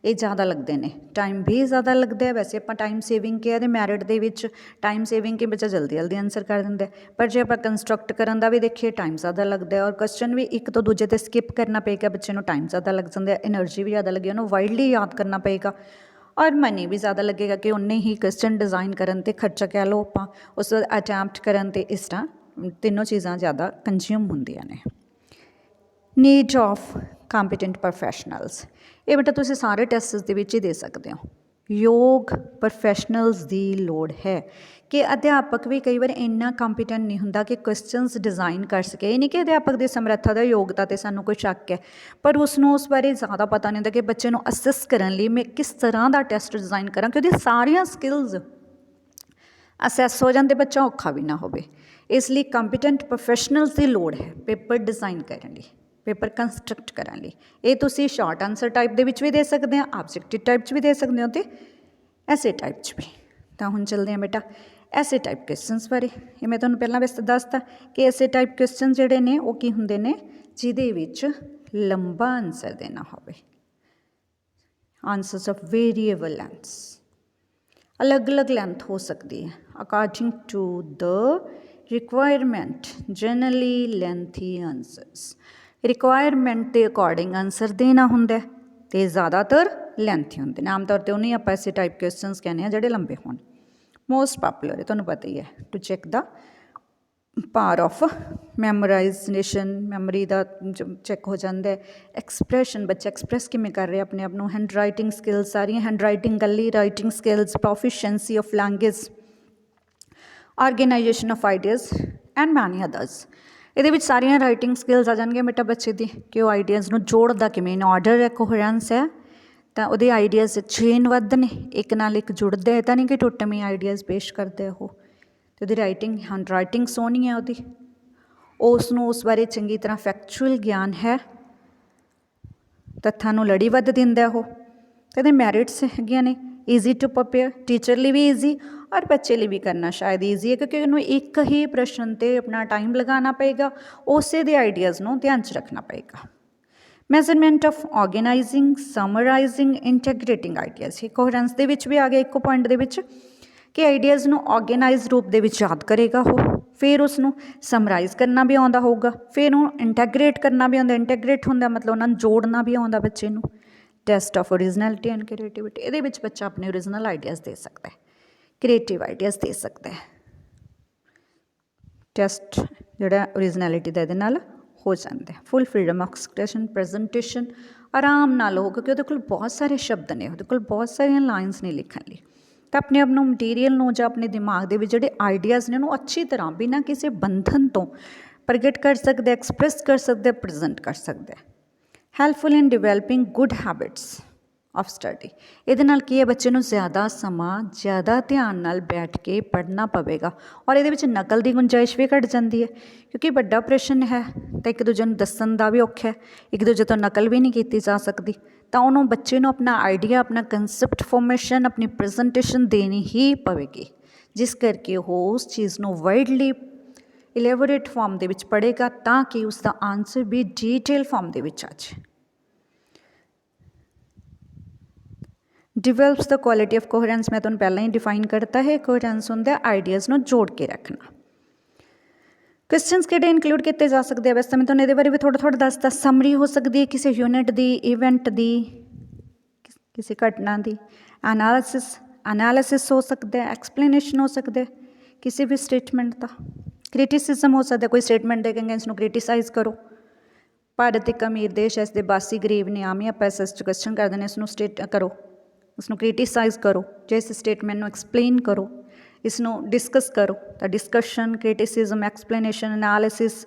ਇਹ ਜ਼ਿਆਦਾ ਲੱਗਦੇ ਨੇ। ਟਾਈਮ ਵੀ ਜ਼ਿਆਦਾ ਲੱਗਦਾ ਹੈ। ਵੈਸੇ ਆਪਾਂ ਟਾਈਮ ਸੇਵਿੰਗ ਕਿਹਾ, ਇਹਦੇ ਮੈਰਿਟ ਦੇ ਵਿੱਚ ਟਾਈਮ ਸੇਵਿੰਗ ਕਿ ਬੱਚਾ ਜਲਦੀ ਜਲਦੀ ਆਨਸਰ ਕਰ ਦਿੰਦਾ, ਪਰ ਜੇ ਆਪਾਂ ਕੰਸਟਰਕਟ ਕਰਨ ਦਾ ਵੀ ਦੇਖੀਏ ਟਾਈਮ ਜ਼ਿਆਦਾ ਲੱਗਦਾ ਔਰ ਕੁਐਸਚਨ ਵੀ ਇੱਕ ਤੋਂ ਦੂਜੇ 'ਤੇ ਸਕਿਪ ਕਰਨਾ ਪਏਗਾ, ਬੱਚੇ ਨੂੰ ਟਾਈਮ ਜ਼ਿਆਦਾ ਲੱਗ ਜਾਂਦਾ, ਐਨਰਜੀ ਵੀ ਜ਼ਿਆਦਾ ਲੱਗੀ, ਉਹਨੂੰ ਵਾਈਡਲੀ ਯਾਦ ਕਰਨਾ ਪਏਗਾ ਔਰ ਮਨੀ ਵੀ ਜ਼ਿਆਦਾ ਲੱਗੇਗਾ ਕਿ ਉਨੇ ਹੀ ਕੁਐਸਚਨ ਡਿਜ਼ਾਈਨ ਕਰਨ 'ਤੇ ਖਰਚਾ ਕਹਿ ਲਓ ਆਪਾਂ, ਉਸ ਤੋਂ ਬਾਅਦ ਅਟੈਂਪਟ ਕਰਨ 'ਤੇ, ਇਸ ਤਰ੍ਹਾਂ ਤਿੰਨੋਂ ਚੀਜ਼ਾਂ ਜ਼ਿਆਦਾ ਕੰਜ਼ਿਊਮ ਹੁੰਦੀਆਂ ਨੇ। ਨੀਡ ਆਫ ਕੰਪੀਟੈਂਟ ਪ੍ਰੋਫੈਸ਼ਨਲਸ, ਇਹ ਬੇਟਾ ਤੁਸੀਂ ਸਾਰੇ ਟੈਸਟ ਦੇ ਵਿੱਚ ਹੀ ਦੇ ਸਕਦੇ ਹੋ। ਯੋਗ ਪ੍ਰੋਫੈਸ਼ਨਲਸ ਦੀ ਲੋੜ ਹੈ ਕਿ ਅਧਿਆਪਕ ਵੀ ਕਈ ਵਾਰ ਇੰਨਾ ਕੰਪੀਟੈਂਟ ਨਹੀਂ ਹੁੰਦਾ ਕਿ ਕੁਐਸਚਨਸ ਡਿਜ਼ਾਈਨ ਕਰ ਸਕੇ। ਇਹ ਨਹੀਂ ਕਿ ਅਧਿਆਪਕ ਦੀ ਸਮਰੱਥਾ ਦਾ ਯੋਗਤਾ 'ਤੇ ਸਾਨੂੰ ਕੋਈ ਸ਼ੱਕ ਹੈ, ਪਰ ਉਸਨੂੰ ਉਸ ਬਾਰੇ ਜ਼ਿਆਦਾ ਪਤਾ ਨਹੀਂ ਹੁੰਦਾ ਕਿ ਬੱਚੇ ਨੂੰ ਅਸੈਸ ਕਰਨ ਲਈ ਮੈਂ ਕਿਸ ਤਰ੍ਹਾਂ ਦਾ ਟੈਸਟ ਡਿਜ਼ਾਈਨ ਕਰਾਂ ਕਿ ਉਹਦੀ ਸਾਰੀਆਂ ਸਕਿੱਲਸ ਅਸੈਸ ਹੋ ਜਾਣ ਅਤੇ ਬੱਚਾ ਔਖਾ ਵੀ ਨਾ ਹੋਵੇ। ਇਸ ਲਈ ਕੰਪੀਟੈਂਟ ਪ੍ਰੋਫੈਸ਼ਨਲਸ ਦੀ ਲੋੜ ਹੈ ਪੇਪਰ ਡਿਜ਼ਾਈਨ ਕਰਨ ਲਈ, ਪੇਪਰ ਕੰਸਟਰਕਟ ਕਰਨ ਲਈ। ਇਹ ਤੁਸੀਂ ਸ਼ਾਰਟ ਆਨਸਰ ਟਾਈਪ ਦੇ ਵਿੱਚ ਵੀ ਦੇ ਸਕਦੇ ਹਾਂ, ਆਬਜੈਕਟਿਵ ਟਾਈਪ 'ਚ ਵੀ ਦੇ ਸਕਦੇ ਹੋ ਅਤੇ ਐਸੇ ਟਾਈਪ 'ਚ ਵੀ। ਤਾਂ ਹੁਣ ਚੱਲਦੇ ਹਾਂ ਬੇਟਾ ਐਸੇ ਟਾਈਪ ਕੁਐਸਚਨਸ ਬਾਰੇ। ਇਹ ਮੈਂ ਤੁਹਾਨੂੰ ਪਹਿਲਾਂ ਵੈਸੇ ਦੱਸਤਾ ਕਿ ਐਸੇ ਟਾਈਪ ਕੁਐਸਚਨ ਜਿਹੜੇ ਨੇ ਉਹ ਕੀ ਹੁੰਦੇ ਨੇ, ਜਿਹਦੇ ਵਿੱਚ ਲੰਬਾ ਆਨਸਰ ਦੇਣਾ ਹੋਵੇ। ਆਨਸਰਸ ਆਫ ਵੇਰੀਏਬਲ ਲੈਂਥਸ, ਅਲੱਗ ਅਲੱਗ ਲੈਂਥ ਹੋ ਸਕਦੀ ਹੈ according to the requirement, generally lengthy answers, requirement ਦੇ ਅਕੋਰਡਿੰਗ ਆਨਸਰ ਦੇਣਾ ਹੁੰਦਾ ਅਤੇ ਜ਼ਿਆਦਾਤਰ ਲੈਂਥੀ ਹੁੰਦੇ ਨੇ। ਆਮ ਤੌਰ 'ਤੇ ਉਹਨੂੰ ਆਪਾਂ ਐਸੇ ਟਾਈਪ ਕੁਐਸਚਨਸ ਕਹਿੰਦੇ ਹਾਂ ਜਿਹੜੇ ਲੰਬੇ ਹੋਣ। ਮੋਸਟ ਪਾਪੂਲਰ ਹੈ ਤੁਹਾਨੂੰ ਪਤਾ ਹੀ ਹੈ, ਟੂ ਚੈੱਕ ਦਾ ਪਾਵਰ ਆਫ ਮੈਮੋਰਾਈਜ਼ੇਸ਼ਨ, ਮੈਮਰੀ ਦਾ ਚੈੱਕ ਹੋ ਜਾਂਦਾ। ਐਕਸਪ੍ਰੈਸ਼ਨ, ਬੱਚਾ ਐਕਸਪ੍ਰੈਸ ਕਿਵੇਂ ਕਰ ਰਿਹਾ ਆਪਣੇ ਆਪ ਨੂੰ। ਹੈਂਡ ਰਾਈਟਿੰਗ ਸਕਿੱਲਸ ਸਾਰੀਆਂ, ਹੈਂਡ ਰਾਈਟਿੰਗ ਇਕੱਲੀ, writing skills, proficiency of language, organisation of ideas and ਮੈਨੀ ਅਦਰਸ। ਇਹਦੇ ਵਿੱਚ ਸਾਰੀਆਂ ਰਾਈਟਿੰਗ ਸਕਿੱਲਸ ਆ ਜਾਣਗੀਆਂ ਬੇਟਾ ਬੱਚੇ ਦੀ, ਕਿ ਉਹ ਆਈਡੀਆਜ਼ ਨੂੰ ਜੋੜਦਾ ਕਿਵੇਂ, ਇਨ ਆਰਡਰ ਹੈ, ਕੋਹਰੈਂਸ ਹੈ, ਤਾਂ ਉਹਦੇ ਆਈਡੀਆਜ਼ ਚੇਨ ਵੱਧ ਨੇ, ਇੱਕ ਨਾਲ ਇੱਕ ਜੁੜਦੇ, ਤਾਂ ਨਹੀਂ ਕਿ ਟੁੱਟਵੀਂ ਆਈਡੀਆਜ਼ ਪੇਸ਼ ਕਰਦੇ ਉਹ। ਤੇ ਉਹਦੀ ਹੈਂਡ ਰਾਈਟਿੰਗ ਸੋਹਣੀ ਹੈ ਉਹਦੀ, ਉਸ ਨੂੰ ਉਸ ਬਾਰੇ ਚੰਗੀ ਤਰ੍ਹਾਂ ਫੈਕਚੁਅਲ ਗਿਆਨ ਹੈ, ਤੱਥਾਂ ਨੂੰ ਲੜੀਬੱਧ ਦਿੰਦਾ ਉਹ। ਕਹਿੰਦੇ ਮੈਰਿਟਸ ਹੈਗੀਆਂ ਨੇ, ਈਜ਼ੀ ਟੂ ਪ੍ਰਪੇਅਰ, ਟੀਚਰ ਲਈ ਵੀ ਈਜ਼ੀ ਔਰ ਬੱਚੇ ਲਈ ਵੀ ਕਰਨਾ ਸ਼ਾਇਦ ਈਜ਼ੀ ਹੈ, ਕਿਉਂਕਿ ਉਹਨੂੰ ਇੱਕ ਹੀ ਪ੍ਰਸ਼ਨ 'ਤੇ ਆਪਣਾ ਟਾਈਮ ਲਗਾਉਣਾ ਪਏਗਾ, ਉਸੇ ਦੇ ਆਈਡੀਆਜ਼ ਨੂੰ ਧਿਆਨ 'ਚ ਰੱਖਣਾ ਪਏਗਾ। Measurement of organising, summarising, integrating ideas. Coherence ਦੇ ਵਿੱਚ ਵੀ ਆ ਗਿਆ ਇੱਕੋ ਪੁਆਇੰਟ ਦੇ ਵਿੱਚ ਕਿ ਆਈਡੀਆਜ਼ ਨੂੰ ਆਰਗੇਨਾਈਜ਼ ਰੂਪ ਦੇ ਵਿੱਚ ਯਾਦ ਕਰੇਗਾ ਉਹ, ਫਿਰ ਉਸ ਨੂੰ ਸਮਰਾਈਜ਼ ਕਰਨਾ ਵੀ ਆਉਂਦਾ ਹੋਊਗਾ, ਫਿਰ ਉਹਨੂੰ ਇੰਟੈਗਰੇਟ ਕਰਨਾ ਵੀ ਆਉਂਦਾ। ਇੰਟੈਗਰੇਟ ਹੁੰਦਾ ਮਤਲਬ ਉਹਨਾਂ ਨੂੰ ਜੋੜਨਾ ਵੀ ਆਉਂਦਾ ਬੱਚੇ ਨੂੰ। Test of originality and creativity, ਇਹਦੇ ਵਿੱਚ ਬੱਚਾ ਆਪਣੇ ਓਰੀਜਨਲ ਆਈਡੀਆਜ਼ ਦੇ ਸਕਦਾ ਹੈ, ਕ੍ਰੀਏਟਿਵ ਆਈਡੀਆਜ਼ ਦੇ ਸਕਦਾ ਹੈ। ਟੈਸਟ ਜਿਹੜਾ ਓਰੀਜਨੈਲਿਟੀ ਦਾ ਇਹਦੇ ਨਾਲ ਹੋ ਜਾਂਦਾ ਹੈ। ਫੁੱਲ ਫਰੀडम ਆਫ ਐਕਸਪ੍ਰੈਸ਼ਨ, ਪ੍ਰੈਜੈਂਟੇਸ਼ਨ ਆਰਾਮ ਨਾਲ ਹੋ, ਕਿਉਂਕਿ ਉਹਦੇ ਕੋਲ ਬਹੁਤ ਸਾਰੇ ਸ਼ਬਦ ਨੇ, ਉਹਦੇ ਕੋਲ ਬਹੁਤ ਸਾਰੀਆਂ ਲਾਈਨਸ ਨੇ ਲਿਖਣ ਲਈ, ਤਾਂ ਆਪਣੇ ਆਪ ਨੂੰ ਮਟੀਰੀਅਲ ਨੂੰ ਜਾਂ ਆਪਣੇ ਦਿਮਾਗ ਦੇ ਵਿੱਚ ਜਿਹੜੇ ਆਈਡੀਆਜ਼ ਨੇ ਉਹਨੂੰ ਅੱਛੀ ਤਰ੍ਹਾਂ ਬਿਨਾਂ ਕਿਸੇ ਬੰਧਨ ਤੋਂ ਪ੍ਰਗਟ ਕਰ ਸਕਦਾ, ਐਕਸਪ੍ਰੈਸ ਕਰ ਸਕਦਾ, ਪ੍ਰੈਜ਼ੈਂਟ ਕਰ ਸਕਦਾ। Helpful in developing good habits of study, ਇਹਦੇ ਨਾਲ ਕੀ ਹੈ, ਬੱਚੇ ਨੂੰ ਜ਼ਿਆਦਾ ਸਮਾਂ ਜ਼ਿਆਦਾ ਧਿਆਨ ਨਾਲ ਬੈਠ ਕੇ ਪੜ੍ਹਨਾ ਪਵੇਗਾ, ਔਰ ਇਹਦੇ ਵਿੱਚ ਨਕਲ ਦੀ ਗੁੰਜਾਇਸ਼ ਵੀ ਘੱਟ ਜਾਂਦੀ ਹੈ, ਕਿਉਂਕਿ ਵੱਡਾ ਪ੍ਰਸ਼ਨ ਹੈ ਤਾਂ ਇੱਕ ਦੂਜੇ ਨੂੰ ਦੱਸਣ ਦਾ ਵੀ ਔਖਾ ਹੈ, ਇੱਕ ਦੂਜੇ ਤੋਂ ਨਕਲ ਵੀ ਨਹੀਂ ਕੀਤੀ ਜਾ ਸਕਦੀ, ਤਾਂ ਉਹਨੂੰ ਬੱਚੇ ਨੂੰ ਆਪਣਾ ਆਈਡੀਆ, ਆਪਣਾ ਕੰਸੈਪਟ ਫੋਰਮੇਸ਼ਨ, ਆਪਣੀ ਪ੍ਰੈਜੈਂਟੇਸ਼ਨ ਦੇਣੀ ਹੀ ਪਵੇਗੀ, ਜਿਸ ਕਰਕੇ ਉਹ ਉਸ ਚੀਜ਼ ਨੂੰ ਵਾਈਡਲੀ ਇਲੈਬੋਰੇਟ ਫਾਰਮ ਦੇ ਵਿੱਚ ਪੜ੍ਹੇਗਾ, ਤਾਂ ਕਿ ਉਸ ਦਾ ਆਨਸਰ ਵੀ ਡੀਟੇਲ ਫਾਰਮ ਦੇ ਵਿੱਚ ਆ ਜਾਏ। ਡਿਵੈਲਪਸ ਦਾ ਕੁਆਲਿਟੀ ਆਫ ਕੋਹਰੈਂਸ, ਮੈਂ ਤੁਹਾਨੂੰ ਪਹਿਲਾਂ ਹੀ ਡਿਫਾਈਨ ਕਰਤਾ ਹੈ। ਕੋਹਰੈਂਸ ਹੁੰਦਾ ਆਈਡੀਆਜ਼ ਨੂੰ ਜੋੜ ਕੇ ਰੱਖਣਾ। ਕੁਐਸਚਨਸ ਕਿਹੜੇ ਇਨਕਲੂਡ ਕੀਤੇ ਜਾ ਸਕਦੇ ਆ, ਵੈਸੇ ਤਾਂ ਮੈਂ ਤੁਹਾਨੂੰ ਇਹਦੇ ਬਾਰੇ ਵੀ ਥੋੜ੍ਹਾ ਦੱਸਦਾ। ਸਮਰੀ ਹੋ ਸਕਦੀ ਹੈ ਕਿਸੇ ਯੂਨਿਟ ਦੀ, ਇਵੈਂਟ ਦੀ, ਕਿਸੇ ਘਟਨਾ ਦੀ। ਐਨਾਲਿਸਿਸ ਹੋ ਸਕਦਾ, ਐਕਸਪਲੇਨੇਸ਼ਨ ਹੋ ਸਕਦਾ ਕਿਸੇ ਵੀ ਸਟੇਟਮੈਂਟ ਦਾ। ਕ੍ਰਿਟਿਸਿਜ਼ਮ ਹੋ ਸਕਦਾ, ਕੋਈ ਸਟੇਟਮੈਂਟ ਦੇ ਕੇ ਇਸ ਨੂੰ ਕ੍ਰਿਟੀਸਾਈਜ਼ ਕਰੋ। ਭਾਰਤ ਇੱਕ ਅਮੀਰ ਦੇਸ਼ ਹੈ, ਇਸ ਦੇ ਬਾਸੀ ਗਰੀਬ ਨੇ, ਆਮ ਹੀ ਆਪਾਂ ਇਸ 'ਚ ਕੁਐਸਚਨ ਕਰਦੇ ਨੇ, ਇਸ ਨੂੰ ਕਰੋ, ਉਸਨੂੰ ਕ੍ਰਿਟੀਸਾਈਜ਼ ਕਰੋ, ਜੇ ਇਸ ਸਟੇਟਮੈਂਟ ਨੂੰ ਐਕਸਪਲੇਨ ਕਰੋ, ਇਸ ਨੂੰ ਡਿਸਕਸ ਕਰੋ। ਤਾਂ ਡਿਸਕਸ਼ਨ, ਕ੍ਰਿਟਿਸਿਜ਼ਮ, ਐਕਸਪਲੇਨੇਸ਼ਨ, ਐਨਾਲਿਸਿਸ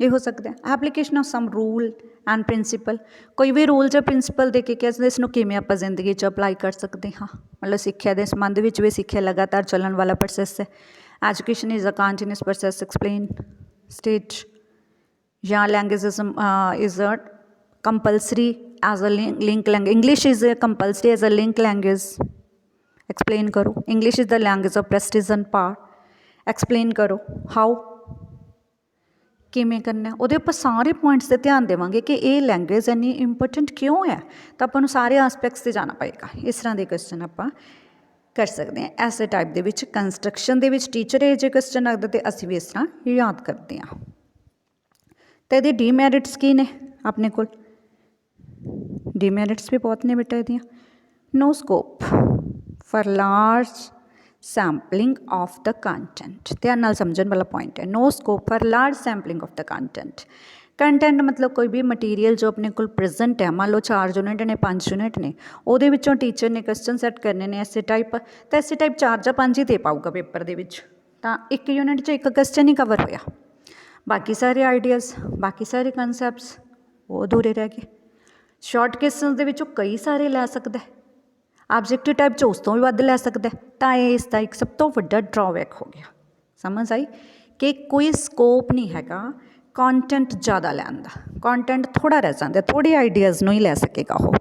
ਇਹ ਹੋ ਸਕਦਾ। Application of some rule and principle, ਕੋਈ ਵੀ ਰੂਲ ਜਾਂ ਪ੍ਰਿੰਸੀਪਲ ਦੇ ਕੇ ਕਿਹਾ ਇਸ ਨੂੰ ਕਿਵੇਂ ਆਪਾਂ ਜ਼ਿੰਦਗੀ 'ਚ ਅਪਲਾਈ ਕਰ ਸਕਦੇ ਹਾਂ, ਮਤਲਬ ਸਿੱਖਿਆ ਦੇ ਸੰਬੰਧ ਵਿੱਚ ਵੀ। ਸਿੱਖਿਆ ਲਗਾਤਾਰ ਚੱਲਣ ਵਾਲਾ ਪ੍ਰੋਸੈਸ ਹੈ। Education is a continuous process, explain state. ਜਾਂ language is a compulsory as a link language, English is a compulsory as a link language, explain करो। English is the language of prestige and power, explain करो how, ਕਿਵੇਂ ਕਰਨਾ। ਉਹਦੇ ਆਪਾਂ ਸਾਰੇ points 'ਤੇ ਧਿਆਨ ਦੇਵਾਂਗੇ ਕਿ ਇਹ ਲੈਂਗੁਏਜ ਇੰਨੀ ਇੰਪੋਰਟੈਂਟ ਕਿਉਂ ਹੈ, ਤਾਂ ਆਪਾਂ ਨੂੰ ਸਾਰੇ ਆਸਪੈਕਟਸ 'ਤੇ ਜਾਣਾ ਪਏਗਾ। ਇਸ ਤਰ੍ਹਾਂ ਦੇ ਕੁਐਸਚਨ ਆਪਾਂ ਕਰ ਸਕਦੇ ਹਾਂ। ਐਸੇ ਟਾਈਪ ਦੇ ਵਿੱਚ ਕੰਸਟਰਕਸ਼ਨ ਦੇ ਵਿੱਚ ਟੀਚਰ ਇਹ ਜੇ ਕੁਐਸਚਨ ਰੱਖਦਾ ਅਤੇ ਅਸੀਂ ਵੀ ਇਸ ਤਰ੍ਹਾਂ ਯਾਦ ਕਰਦੇ ਹਾਂ। ਅਤੇ ਇਹਦੇ ਡੀਮੈਰਿਟਸ ਕੀ ਨੇ ਆਪਣੇ ਕੋਲ? ਡੀਮੈਰਿਟਸ ਵੀ ਬਹੁਤ ਨੇ ਬੇਟਾ ਇਹਦੀਆਂ। No scope for large sampling of the content, ਧਿਆਨ ਨਾਲ ਸਮਝਣ ਵਾਲਾ ਪੁਆਇੰਟ ਹੈ। No scope for large sampling of the content. Content ਮਤਲਬ ਕੋਈ ਵੀ ਮਟੀਰੀਅਲ ਜੋ ਆਪਣੇ ਕੋਲ ਪ੍ਰੈਜੈਂਟ ਹੈ, ਮੰਨ ਲਓ 4 ਯੂਨਿਟ ਨੇ, 5 ਯੂਨਿਟ ਨੇ, ਉਹਦੇ ਵਿੱਚੋਂ ਟੀਚਰ ਨੇ ਕੁਐਸਚਨ ਸੈੱਟ ਕਰਨੇ ਨੇ ਐਸੇ ਟਾਈਪ, ਤਾਂ ਐਸੇ ਟਾਈਪ 4 ਜਾਂ 5 ਹੀ ਦੇ ਪਾਊਗਾ ਪੇਪਰ ਦੇ ਵਿੱਚ, ਤਾਂ ਇੱਕ ਯੂਨਿਟ 'ਚ ਇੱਕ ਕੁਐਸਚਨ ਹੀ ਕਵਰ ਹੋਇਆ, ਬਾਕੀ ਸਾਰੇ ਆਈਡੀਆਜ਼, ਬਾਕੀ ਸਾਰੇ ਕਨਸੈਪਟਸ ਉਹ ਅਧੂਰੇ ਰਹਿ ਗਏ। ਸ਼ਾਰਟ ਕੁਐਸਚਨਸ ਦੇ ਵਿੱਚੋਂ ਕਈ ਸਾਰੇ ਲੈ ਸਕਦਾ, ਆਬਜੈਕਟਿਵ ਟਾਈਪ 'ਚ ਉਸ ਤੋਂ ਵੀ ਵੱਧ ਲੈ ਸਕਦਾ, ਤਾਂ ਇਹ ਇਸ ਦਾ ਇੱਕ ਸਭ ਤੋਂ ਵੱਡਾ ਡਰਾਬੈਕ ਹੋ ਗਿਆ। ਸਮਝ ਆਈ ਕਿ ਕੋਈ ਸਕੋਪ ਨਹੀਂ ਹੈਗਾ ਕੰਟੈਂਟ ਜ਼ਿਆਦਾ ਲੈਣ ਦਾ, ਕੰਟੈਂਟ ਥੋੜ੍ਹਾ ਰਹਿ ਜਾਂਦਾ, ਥੋੜ੍ਹੇ ਆਈਡੀਆਜ਼ ਨੂੰ ਹੀ ਲੈ ਸਕੇਗਾ ਉਹ।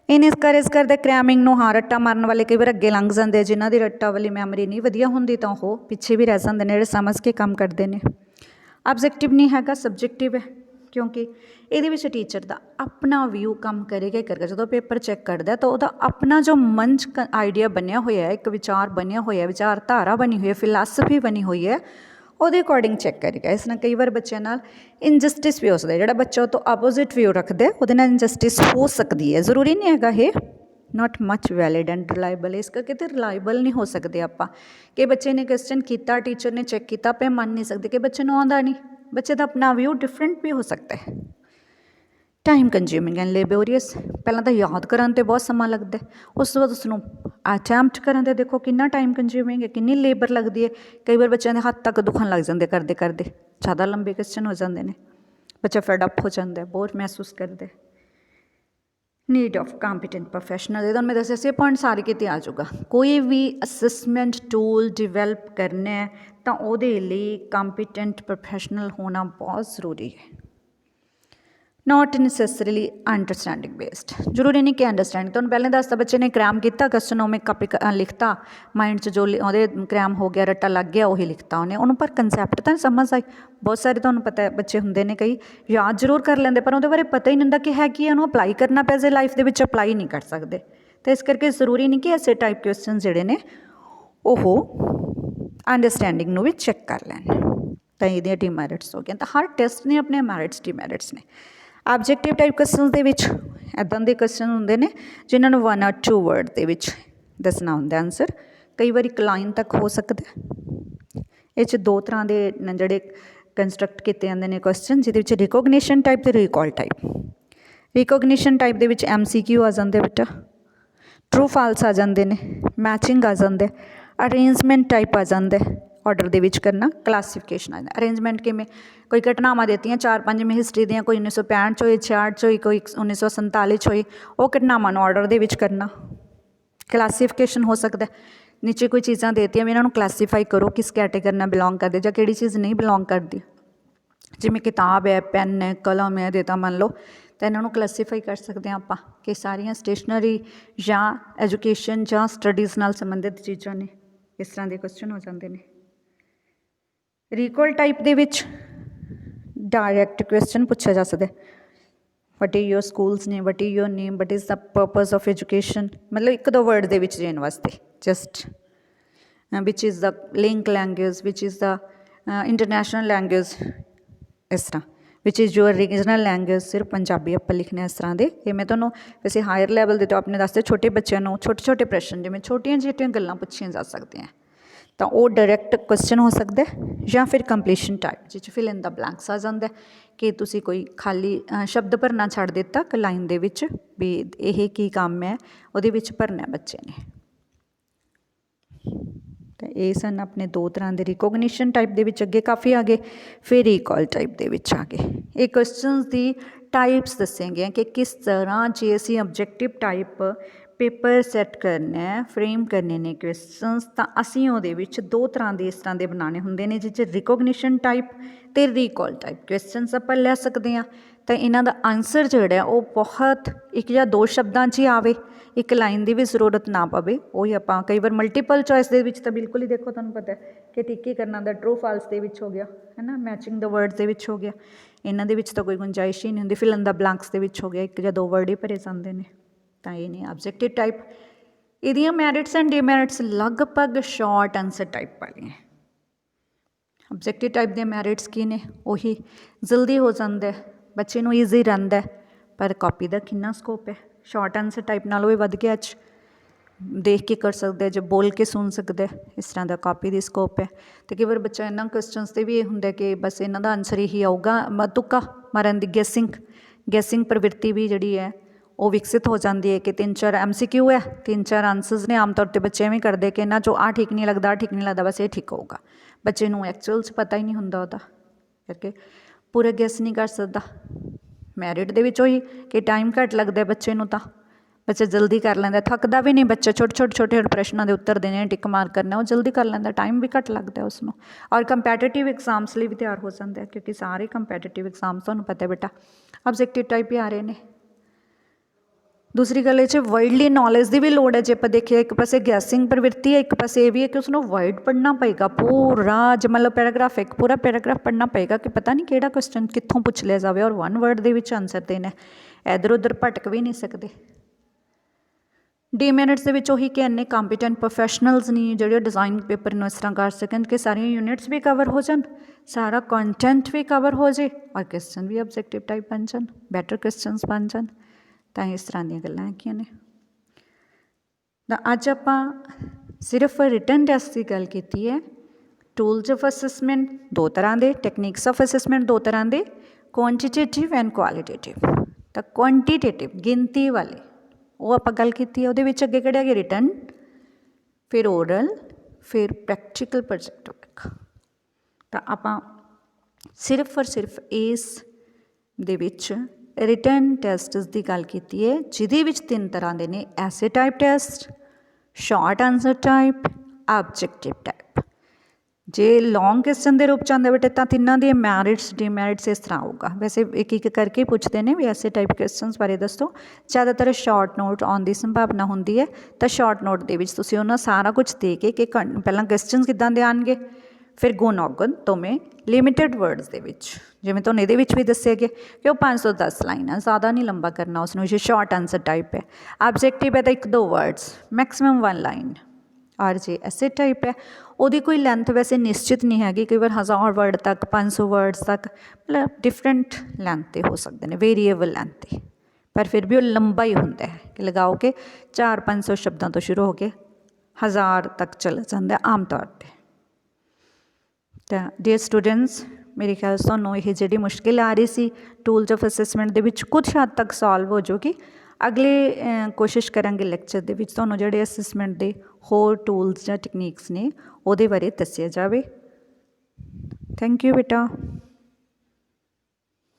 ਇਨਕਰੇਜ ਕਰਦਾ ਕ੍ਰੈਮਿੰਗ ਨੂੰ। ਹਾਂ, ਰੱਟਾ ਮਾਰਨ ਵਾਲੇ ਕਈ ਵਾਰ ਅੱਗੇ ਲੰਘ ਜਾਂਦੇ, ਜਿਨ੍ਹਾਂ ਦੀ ਰੱਟਾ ਵਾਲੀ ਮੈਮਰੀ ਨਹੀਂ ਵਧੀਆ ਹੁੰਦੀ ਤਾਂ ਉਹ ਪਿੱਛੇ ਵੀ ਰਹਿ ਜਾਂਦੇ ਨੇ, ਜਿਹੜੇ ਸਮਝ ਕੇ ਕੰਮ ਕਰਦੇ ਨੇ। ਆਬਜੈਕਟਿਵ ਨਹੀਂ ਹੈਗਾ, ਸਬਜੈਕਟਿਵ ਹੈ, ਕਿਉਂਕਿ ਇਹਦੇ ਵਿੱਚ ਟੀਚਰ ਦਾ ਆਪਣਾ ਵਿਊ ਕੰਮ ਕਰੇਗਾ ਹੀ ਕਰੇਗਾ। ਜਦੋਂ ਪੇਪਰ ਚੈੱਕ ਕਰਦਾ ਤਾਂ ਉਹਦਾ ਆਪਣਾ ਜੋ ਮਨ 'ਚ ਆਈਡੀਆ ਬਣਿਆ ਹੋਇਆ, ਇੱਕ ਵਿਚਾਰ ਬਣਿਆ ਹੋਇਆ, ਵਿਚਾਰਧਾਰਾ ਬਣੀ ਹੋਈ ਹੈ, ਫਿਲਾਸਫੀ ਬਣੀ ਹੋਈ ਹੈ, ਉਹਦੇ ਅਕੋਰਡਿੰਗ ਚੈੱਕ ਕਰੇਗਾ। ਇਸ ਨਾਲ ਕਈ ਵਾਰ ਬੱਚਿਆਂ ਨਾਲ ਇਨਜਸਟਿਸ ਵੀ ਹੋ ਸਕਦਾ, ਜਿਹੜਾ ਬੱਚਾ ਉਹ ਤੋਂ ਆਪੋਜ਼ਿਟ ਵਿਊ ਰੱਖਦਾ ਉਹਦੇ ਨਾਲ ਇਨਜਸਟਿਸ ਹੋ ਸਕਦੀ ਹੈ। ਜ਼ਰੂਰੀ ਨਹੀਂ ਹੈਗਾ ਇਹ ਨਾਟ ਮੱਚ ਵੈਲਿਡ ਐਂਡ ਰਿਲਾਈਬਲ। ਇਸ ਕਰਕੇ ਤੇ ਰਿਲਾਈਬਲ ਨਹੀਂ ਹੋ ਸਕਦੇ ਆਪਾਂ ਕਿ ਬੱਚੇ ਨੇ ਕੁਐਸਚਨ ਕੀਤਾ, ਟੀਚਰ ਨੇ ਚੈੱਕ ਕੀਤਾ, ਆਪਾਂ ਮੰਨ ਨਹੀਂ ਸਕਦੇ ਕਿ ਬੱਚੇ ਨੂੰ ਆਉਂਦਾ ਨਹੀਂ। ਬੱਚੇ ਦਾ ਆਪਣਾ ਵਿਊ ਡਿਫਰੈਂਟ ਵੀ ਹੋ ਸਕਦਾ ਹੈ। ਟਾਈਮ ਕੰਜ਼ਿਊਮਿੰਗ ਐਂਡ ਲੇਬੋਰੀਅਸ, ਪਹਿਲਾਂ ਤਾਂ ਯਾਦ ਕਰਨ 'ਤੇ ਬਹੁਤ ਸਮਾਂ ਲੱਗਦਾ, ਉਸ ਤੋਂ ਬਾਅਦ ਉਸਨੂੰ ਅਟੈਂਪਟ ਕਰਨ 'ਤੇ ਦੇਖੋ ਕਿੰਨਾ ਟਾਈਮ ਕੰਜ਼ਿਊਮਿੰਗ ਹੈ, ਕਿੰਨੀ ਲੇਬਰ ਲੱਗਦੀ ਹੈ। ਕਈ ਵਾਰ ਬੱਚਿਆਂ ਦੇ ਹੱਥ ਤੱਕ ਦੁਖਣ ਲੱਗ ਜਾਂਦੇ ਕਰਦੇ ਕਰਦੇ, ਜ਼ਿਆਦਾ ਲੰਬੇ ਕੁਐਸਚਨ ਹੋ ਜਾਂਦੇ ਨੇ, ਬੱਚਾ ਫੈਡ ਅਪ ਹੋ ਜਾਂਦਾ, ਬੋਰ ਮਹਿਸੂਸ ਕਰਦਾ। नीड ऑफ ਕੰਪੀਟੈਂਟ ਪ੍ਰੋਫੈਸ਼ਨਲ ਇਹ ਤੁਹਾਨੂੰ ਮੈਂ ਦੱਸਿਆ ਸੀ ਪੁਆਇੰਟ ਸਾਰੇ ਕਿਤੇ ਆ ਜਾਊਗਾ ਕੋਈ ਵੀ ਅਸੈਸਮੈਂਟ ਟੂਲ ਡਿਵੈਲਪ ਕਰਨਾ ਹੈ ਤਾਂ ਉਹਦੇ ਲਈ ਕੰਪੀਟੈਂਟ ਪ੍ਰੋਫੈਸ਼ਨਲ ਹੋਣਾ ਬਹੁਤ ਜ਼ਰੂਰੀ ਹੈ नॉट नैसेसरीली अंडरस्टैंडिंग बेस्ड जरूरी नहीं कि अंडरस्टैंडिंग तुहानूं पहले दसता बच्चे ने क्रैम किया क्वेश्चन उमें कापी लिखता माइंड च जो ਉਹਦੇ क्रैम हो गया रट्टा लग गया ਉਹੀ लिखता ਉਹਨੇ ਉਹਨੂੰ पर कंसैप्ट तो समझ आई बहुत सारे तुहानूं पता है बच्चे ਹੁੰਦੇ ਨੇ कई याद जरूर कर लेंदे पर ਉਹਦੇ बारे पता ही नहीं ਹੁੰਦਾ कि है कि ਇਹਨੂੰ अप्लाई करना पे जे लाइफ ਦੇ ਵਿੱਚ अप्लाई नहीं कर सकते तो इस करके ਜ਼ਰੂਰੀ नहीं कि ऐसे टाइप क्वेश्चन ਜਿਹੜੇ ਨੇ ਉਹ अंडरस्टैंडिंग ਨੂੰ ਵੀ चेक कर लैन ਤਾਂ ਇਹਦੀਆਂ डिमैरिट्स हो गए तो हर टेस्ट ने अपने मैरिट्स डिमैरिट्स ने ऑब्जेक्टिव टाइप क्वेश्चन के इदां दे क्वेश्चन होंदे ने जिन्हां नूं 1 और 2 वर्ड दे विच दसना हुंदा आंसर कई बार एक लाइन तक हो सकता इह च दो तरह के जिहड़े कंस्ट्रक्ट किए जाते हैं क्वेश्चन जिहदे रिकोगनीशन टाइप ते रिकॉल टाइप रिकोगनीशन टाइप दे विच MCQ आ जाते बेटा ट्रू फाल्स आ जाते हैं मैचिंग आ जाते अरेंजमेंट टाइप आ जाता ऑर्डर दे विच करना क्लासीफिकेशन आ जाता अरेंजमेंट किवें कोई घटनावां देतियां 4-5 में हिस्टरी दियां कोई 1965 होई 66 होई कोई 1947 होई वो घटनावां नूं ऑर्डर दे विच करना क्लासीफिकेशन हो सकता है नीचे कोई चीज़ां देतियां भी इन्हां नूं क्लासीफाई करो किस कैटेगरी नाल बिलोंग करदे जां किहड़ी चीज़ नहीं बिलोंग करती जिवें किताब है पैन है कलम है देता मान लो तो इन्हों क्लासीफाई कर सकते हैं आप कि सारिया स्टेशनरी या एजुकेशन या स्टडीज़ नाल संबंधित चीज़ां ने इस तरह के क्वेश्चन हो जाते हैं रिकॉल टाइप दे विच डायरैक्ट क्वेश्चन पूछा जा सकता है what is your schools name what is your name what is the purpose of education मतलब एक दो वर्ड दे विच देने वास्ते just which is the link language which is the international language इस तरह which is your regional language सिर्फ पंजाबी आप लिखने इस तरह के ये मैं तुम्हें वैसे हायर लैवल के तो अपने दसते छोटे बच्चों को छोटे छोटे प्रश्न जिवें छोटिया छोटिया गल्लां पूछियां जा सकदियां तो वो डायरैक्ट क्वेश्चन हो सकता है या फिर कंप्लीशन टाइप जिस फिल इन द ब्लैंक्स आ जाता है कि तुसी कोई खाली शब्द भरना छड़ दिता कि लाइन दे विच भी यह की काम है वो भरना बच्चे ने तो ये सन अपने दो तरह के रिकोगनीशन टाइप के अगे काफ़ी आ गए फिर रिकॉल टाइप के आ गए ये क्वेश्चन की टाइप्स दसे गए कि किस तरह जे असी ऑब्जेक्टिव टाइप पेपर सैट करना है फ्रेम करने ने क्वेश्चनस तो असी वो दो तरह के इस तरह के बनाने होंगे ने जिस रिकोगनीशन टाइप तो रिकॉल टाइप क्वेश्चनस आप लै सकते हैं तो इन्हों का आंसर जोड़ा वो बहुत एक या दो शब्दों ही आवे एक लाइन की भी जरूरत ना पवे वही आप कई बार मल्टीपल चॉइस के तो बिल्कुल ही देखो तुहानूं पता है कि टिक ही करना द ट्रू फाल्स के हो गया है ना मैचिंग द वर्ड्स के हो गया इन्हों के तो कोई गुंजाइश ही नहीं होंगी फिल इन द ब्लैंक्स के हो गया एक या दो वर्ड ही भरे जाते हैं तो ये नहीं ऑब्जेक्टिव टाइप इहदियां मैरिट्स एंड डिमैरिट्स लगभग शॉर्ट आंसर टाइप वाली ऑब्जेक्टिव टाइप के मैरिट्स की ने उही जल्दी हो जाता है बच्चे नूं ईजी रहिंदा है पर कॉपी का कितना स्कोप है शॉर्ट आंसर टाइप नालों भी वध गया देख के कर सकते हैं जो बोल के सुन सकते हैं इस तरह का कॉपी की स्कोप है तो कई बार बच्चा इन्होंने क्वेश्चनस से भी ये होंगे कि बस इन्हों का आंसर यही आऊगा तुक्का मारन की गैसिंग प्रवृत्ति भी जी है वो विकसित हो जाती है कि 3-4 MCQ है 3-4 आंसर्स ने आम तौर पर बच्चे इवें करते कि इन्हों चो आ ठीक नहीं लगता ठीक नहीं लगता बस ये ठीक होगा बच्चे नूं एक्चुअल च पता ही नहीं होंदा उहदा करके पूरा गैस नहीं कर सकता मैरिट दे विच होई कि टाइम घट लगता है बच्चे नूं तां बच्चा जल्दी कर लैंदा थकदा भी नहीं बच्चा छोटे प्रश्नों के उत्तर देने टिक मार करना वो जल्दी कर लैंदा टाइम भी घट लगता है उसनूं और कंपैटिटिव एग्जाम्स लिए भी तैयार हो जाता है क्योंकि सारे कंपैटिटिव एग्जाम्स तुहानूं पता है बेटा ऑब्जेक्टिव टाइप ही आ रहे हैं दूसरी गल ये वर्ल्डली नॉलेज की भी लोड़ है जो आप देखिए एक पासे गैसिंग प्रवृत्ति है एक पासे ये भी है कि उसको वर्ड पढ़ना पेगा पूरा जो मतलब पैराग्राफ एक पूरा पैराग्राफ पढ़ना पेगा कि पता नहीं किहड़ा क्वेश्चन कित्थों पूछ लिया जाए और 1 वर्ड के आंसर देना इधर उधर भटक भी नहीं सकते डिमैरिट्स के उही कि इन्ने कॉम्पीटेंट प्रोफैशनल्स नहीं जो डिज़ाइन पेपर में इस तरह कर सकन कि सारिया यूनिट्स भी कवर हो जाए सारा कंटेंट भी कवर हो जाए और क्वेश्चन भी ऑब्जेक्टिव टाइप बन जाए बैटर क्वेश्चनस बन जाए तो इस तरह दी गल्लां हैगियां ने अज आप सिर्फ रिटन टैस्ट की गल की है टूल्स ऑफ असैसमेंट 2 तरह के टैक्नीक्स ऑफ असैसमेंट 2 तरह के क्वांटिटेटिव एंड क्वालिटेटिव तो क्वांटिटेटिव गिनती वाले वो आप गल की है वो अगे किहड़े है रिटन फिर ओरल फिर प्रैक्टिकल प्रोजेक्ट वर्क तो आप सिर्फ और सिर्फ इस दे विच ਰਿਟਨ ਟੈਸਟਸ ਦੀ ਗੱਲ ਕੀਤੀ ਹੈ ਜਿਹਦੇ ਵਿੱਚ 3 ਤਰ੍ਹਾਂ ਦੇ ਨੇ, ਐਸੇ type test, short answer type, objective type. ਜੇ ਲੌਂਗ ਕੁਐਸਚਨ ਦੇ ਰੂਪ ਚ ਆਉਂਦੇ ਬੇਟੇ ਤਾਂ ਤਿੰਨਾਂ ਦੀਆਂ ਮੈਰਿਟਸ ਡੀਮੈਰਿਟਸ ਇਸ ਤਰ੍ਹਾਂ ਹੋਊਗਾ। ਵੈਸੇ ਇੱਕ ਇੱਕ ਕਰਕੇ ਪੁੱਛਦੇ ਨੇ ਵੀ ਐਸੇ ਟਾਈਪ ਕੁਐਸਚਨਸ ਬਾਰੇ ਦੱਸੋ। ਜ਼ਿਆਦਾਤਰ ਸ਼ਾਰਟ ਨੋਟ ਆਉਣ ਦੀ ਸੰਭਾਵਨਾ ਹੁੰਦੀ ਹੈ, ਤਾਂ ਸ਼ਾਰਟ ਨੋਟ ਦੇ ਵਿੱਚ ਤੁਸੀਂ ਉਹਨਾਂ ਸਾਰਾ ਕੁਝ ਦੇ ਕੇ ਕਿ ਪਹਿਲਾਂ ਕੁਐਸਚਨਸ ਕਿੱਦਾਂ ਦੇ ਆਉਣਗੇ, ਫਿਰ ਗੁਣ ਔਗਣ ਤੋਵੇਂ ਲਿਮਿਟਡ ਵਰਡਸ ਦੇ ਵਿੱਚ, ਜਿਵੇਂ ਤੁਹਾਨੂੰ ਇਹਦੇ ਵਿੱਚ ਵੀ ਦੱਸਿਆ ਗਿਆ ਕਿ ਉਹ 5 ਤੋਂ 10 ਲਾਈਨ ਆ, ਜ਼ਿਆਦਾ ਨਹੀਂ ਲੰਬਾ ਕਰਨਾ ਉਸਨੂੰ, ਜੇ ਸ਼ਾਰਟ ਆਨਸਰ ਟਾਈਪ ਹੈ। ਆਬਜੈਕਟਿਵ ਹੈ ਤਾਂ 1-2 ਵਰਡਸ, ਮੈਕਸਿਮਮ 1 ਲਾਈਨ। ਔਰ ਜੇ ਐਸੇ ਟਾਈਪ ਹੈ ਉਹਦੀ ਕੋਈ ਲੈਂਥ ਵੈਸੇ ਨਿਸ਼ਚਿਤ ਨਹੀਂ ਹੈਗੀ, ਕਈ ਵਾਰ 1000 ਵਰਡ ਤੱਕ, 500 ਵਰਡਸ ਤੱਕ, ਮਤਲਬ ਡਿਫਰੈਂਟ ਲੈਂਥ 'ਤੇ ਹੋ ਸਕਦੇ ਨੇ, ਵੇਰੀਏਬਲ ਲੈਂਥ 'ਤੇ, ਪਰ ਫਿਰ ਵੀ ਉਹ ਲੰਬਾ ਹੀ ਹੁੰਦਾ ਹੈ ਕਿ ਲਗਾਓ ਕਿ 400-500 ਸ਼ਬਦਾਂ ਤੋਂ ਸ਼ੁਰੂ ਹੋ ਕੇ 1000 ਤੱਕ ਚਲਾ ਜਾਂਦਾ ਆਮ ਤੌਰ 'ਤੇ। ਤਾਂ ਡੀਅਰ ਸਟੂਡੈਂਟਸ, ਮੇਰੇ ਖਿਆਲ ਤੁਹਾਨੂੰ ਇਹ ਜਿਹੜੀ ਮੁਸ਼ਕਿਲ ਆ ਰਹੀ ਸੀ ਟੂਲਸ ਆਫ ਅਸੈਸਮੈਂਟ ਦੇ ਵਿੱਚ ਕੁਝ ਹੱਦ ਤੱਕ ਸੋਲਵ ਹੋ ਜਾਊਗੀ। ਅਗਲੇ ਕੋਸ਼ਿਸ਼ ਕਰਾਂਗੇ ਲੈਕਚਰ ਦੇ ਵਿੱਚ ਤੁਹਾਨੂੰ ਜਿਹੜੇ ਅਸੈਸਮੈਂਟ ਦੇ ਹੋਰ ਟੂਲਸ ਜਾਂ ਟੈਕਨੀਕਸ ਨੇ ਉਹਦੇ ਬਾਰੇ ਦੱਸਿਆ ਜਾਵੇ। ਥੈਂਕ ਯੂ ਬੇਟਾ।